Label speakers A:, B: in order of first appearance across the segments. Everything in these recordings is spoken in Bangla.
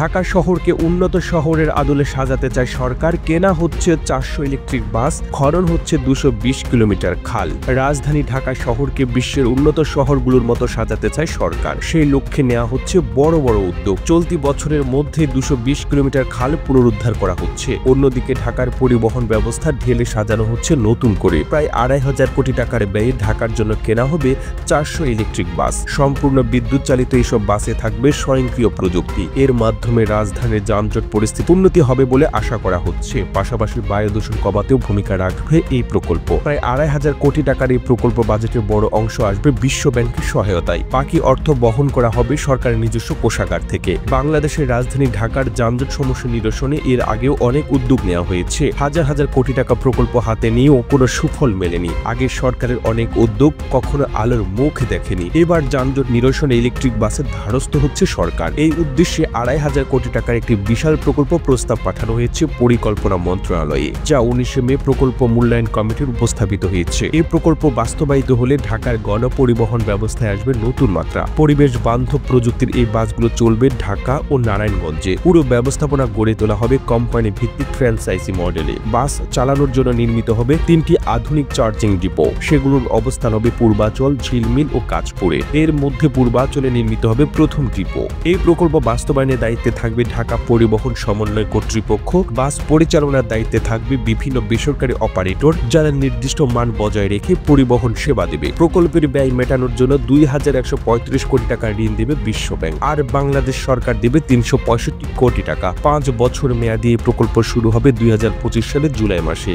A: ঢাকা শহরকে উন্নত শহরের আদলে সাজাতে চায় সরকার। কেনা হচ্ছে 400 ইলেকট্রিক বাস, খনন হচ্ছে 220 কিলোমিটার খাল। রাজধানী ঢাকা শহরকে বিশ্বের উন্নত শহরগুলোর মতো সাজাতে চায় সরকার। সেই লক্ষ্যে নেওয়া হচ্ছে বড় বড় উদ্যোগ। চলতি বছরের মধ্যে 220 কিলোমিটার খাল পুনরুদ্ধার করা হচ্ছে। অন্যদিকে ঢাকার পরিবহন ব্যবস্থা ঢেলে সাজানো হচ্ছে নতুন করে। প্রায় 2,500 কোটি টাকার ব্যয়ে ঢাকার জন্য কেনা হবে 400 ইলেকট্রিক বাস। সম্পূর্ণ বিদ্যুৎ চালিত এইসব বাসে থাকবে স্বয়ংক্রিয় প্রযুক্তি। এর মাধ্যমে রাজধানীর যানজট পরিস্থিতি উন্নতি হবে বলে আশা করা হচ্ছে। পাশাপাশি বায়ু দূষণ কমাতেও ভূমিকা রাখবে এই প্রকল্প। প্রায় 2,500 কোটি টাকার এই প্রকল্প বাজেটের বড় অংশ আসবে বিশ্ব ব্যাংকের সহায়তায়। বাকি অর্থ বহন করা হবে সরকারের নিজস্ব কোষাগার থেকে। বাংলাদেশের রাজধানী ঢাকার যানজট সমস্যা নিরসনে এর আগেও অনেক উদ্যোগ নেওয়া হয়েছে। হাজার হাজার কোটি টাকা প্রকল্প হাতে নিয়েও কোনো সুফল মেলেনি। আগের সরকারের অনেক উদ্যোগ কখনো আলোর মুখ দেখেনি। এবার যানজট নিরসনে ইলেকট্রিক বাসের ধারস্থ হচ্ছে সরকার। এই উদ্দেশ্যে 2,500 কোটি টাকার একটি বিশাল প্রকল্প প্রস্তাব পাঠানো হয়েছে পরিকল্পনা মন্ত্রণালয়ে, যা 19 মে প্রকল্প মূল্যায়ন কমিটির উপস্থাপিত হয়েছে। এই প্রকল্প বাস্তবায়িত হলে ঢাকার গণপরিবহন ব্যবস্থায় আসবে নতুন মাত্রা। পরিবেশ বান্ধব প্রযুক্তির এই বাসগুলো চলবে ঢাকা ও নারায়ণগঞ্জে। পুরো ব্যবস্থাপনা গড়ে তোলা হবে কোম্পানি ভিত্তিক ফ্র্যাঞ্চাইজি মডেলে। বাস চালানোর জন্য নির্মিত হবে 3টি আধুনিক চার্জিং ডিপো। সেগুলোর অবস্থান হবে পূর্বাচল, ঝিলমিল ও কাঁচপুরে। এর মধ্যে পূর্বাচলে নির্মিত হবে প্রথম ডিপো। এই প্রকল্প বাস্তবায়নের দায়িত্বে থাকবে ঢাকা পরিবহন সমন্বয় কর্তৃপক্ষ। বাস পরিচালনার দায়িত্বে থাকবে বিভিন্ন বেসরকারি অপারেটর, যারা নির্দিষ্ট মান বজায় রেখে পরিবহন সেবা দেবে। প্রকল্পের ব্যয় মেটানোর জন্য 2,135 কোটি টাকা ঋণ দেবে বিশ্ব ব্যাংক, আর বাংলাদেশ সরকার দেবে 365 কোটি টাকা। 5 বছর মেয়াদী এই প্রকল্প শুরু হবে 2025 সালের জুলাই মাসে,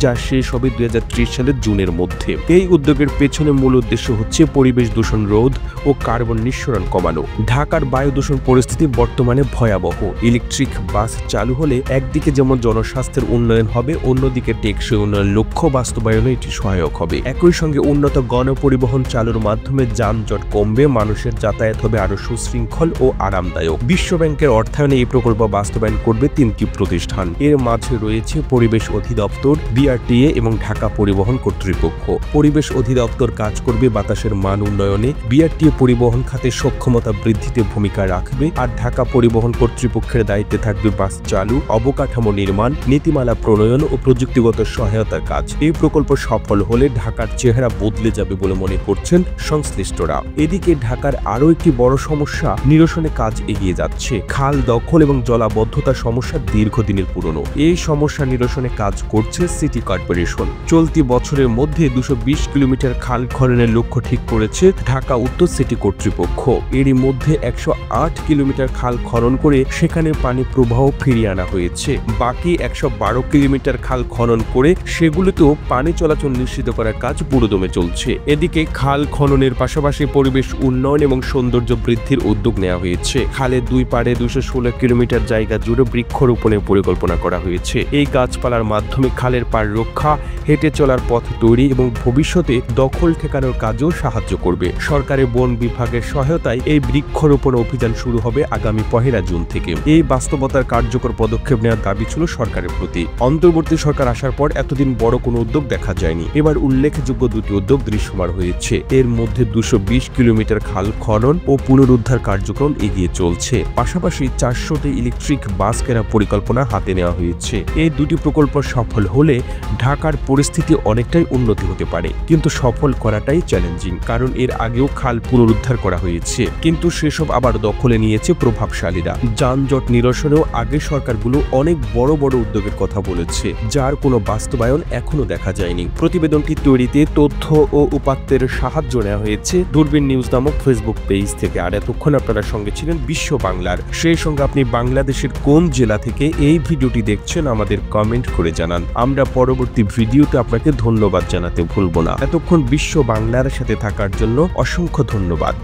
A: যা শেষ হবে 2030 সালের জুনের মধ্যে। এই উদ্যোগের পেছনে মূল উদ্দেশ্য হচ্ছে পরিবেশ দূষণ রোধ ও কার্বন নিঃসরণ কমানো। ঢাকার বায়ু দূষণ পরিস্থিতি বর্তমানে ভয়াবহ। ইলেকট্রিক বাস চালু হলে একদিকে যেমন জনস্বাস্থ্যের উন্নয়ন হবে, অন্যদিকে টেকসই উন্নয়ন লক্ষ্য বাস্তবায়নে এটি সহায়ক হবে। একই সঙ্গে উন্নত গণপরিবহন চালুর মাধ্যমে যানজট কমবে, মানুষের যাতায়াত হবে আরো সুশৃঙ্খল ও আরামদায়ক। বিশ্ব ব্যাংকের অর্থায়নে এই প্রকল্প বাস্তবায়ন করবে 3টি প্রতিষ্ঠান। এর মাঝে রয়েছে পরিবেশ অধিদপ্তর, বিআরটিএ এবং ঢাকা পরিবহন কর্তৃপক্ষ। পরিবেশ অধিদপ্তর কাজ করবে বাতাসের মান উন্নয়নে, বিআরটিএ পরিবহন খাতে সক্ষমতা বৃদ্ধিতে ভূমিকা রাখবে, আর ঢাকা পরিবহন কর্তৃপক্ষের দায়িত্বে থাকবে বাস চালু, অবকাঠামো নির্মাণ, নীতিমালা প্রণয়ন ও প্রযুক্তিগত সহায়তার কাজ। এই প্রকল্প সফল হলে ঢাকার চেহারা বদলে যাবে বলে মনে করছেন সংশ্লিষ্টরা। এদিকে ঢাকার আরও একটি বড় সমস্যা নিরসনে কাজ এগিয়ে যাচ্ছে। খাল দখল এবং জলাবদ্ধতা সমস্যা দীর্ঘদিনের পুরনো। এই সমস্যা নিরসনে কাজ করছে সিটি কর্পোরেশন। চলতি বছরের মধ্যে 220 কিলোমিটার খাল খননের লক্ষ্য ঠিক করেছে ঢাকা উত্তর সিটি কর্তৃপক্ষ। এরই মধ্যে 108 কিলোমিটার খাল খনন করে সেখানে পানি প্রবাহ ফিরিয়ে আনা হয়েছে। বাকি 112 কিলোমিটার খাল খনন করে সেগুলোতেও পানি চলাচল নিশ্চিত করার কাজ পুরোদমে চলছে। এদিকে খাল খননের পাশাপাশি পরিবেশ উন্নয়ন এবং সৌন্দর্য বৃদ্ধির উদ্যোগ নেওয়া হয়েছে। খালের দুই পাড়ে 216 কিলোমিটার জায়গা জুড়ে বৃক্ষরোপণের পরিকল্পনা করা হয়েছে। এই গাছপালার মাধ্যমে খালের পাড় রক্ষা, হেঁটে চলার পথ তৈরি এবং ভবিষ্যতে দখল ঠেকানোর কাজেও সাহায্য করবে। সরকারের বন বিভাগের সহায়তায় এই বৃক্ষরোপণ অভিযান শুরু হবে আগামী 1 জুন থেকে। এই বাস্তবতার কার্যকর পদক্ষেপ নেওয়ার দাবি ছিল সরকারের প্রতি। অন্তর্বর্তী সরকার আসার পর এতদিন বড় কোনো উদ্যোগ দেখা যায়নি। এবার উল্লেখযোগ্য 2টি উদ্যোগ দৃশ্যমান হয়েছে। এর মধ্যে 220 কিলোমিটার খাল খনন ও পুনরুদ্ধার কার্যক্রম এগিয়ে চলছে। পাশাপাশি 400টি ইলেকট্রিক বাস কেনার পরিকল্পনা হাতে নেওয়া হয়েছে। এই 2টি প্রকল্প সফল হলে ঢাকার পরিস্থিতি অনেকটাই উন্নতি হতে পারে, কিন্তু সফল করাটাই চ্যালেঞ্জিং। কারণ এর আগেও খাল পুনরুদ্ধার করা হয়েছে, কিন্তু সেসব আবার দখলে নিয়েছে প্রভাবশালীরা। যানজট নিরসনেও আগের সরকারগুলো অনেক বড় বড় উদ্যোগের কথা বলেছে, যার কোনো বাস্তবায়ন এখনো দেখা যায়নি। প্রতিবেদনটি তৈরিতে তথ্য ও উপাত্তের সাহায্য নেওয়া হয়েছে দূরবীন নিউজ নামক ফেসবুক পেজ থেকে। আর এতক্ষণ আপনারা সঙ্গে ছিলেন বিশ্ব বাংলার। সেই সঙ্গে আপনি বাংলাদেশের কোন জেলা থেকে এই ভিডিওটি দেখছেন আমাদের কমেন্ট করে জানান। আমরা পরবর্তী ভিডিওতে আপনাকে ধন্যবাদ জানাতে ভুলব না। এতক্ষণ বিশ্ব বাংলার সাথে থাকার জন্য অসংখ্য ধন্যবাদ।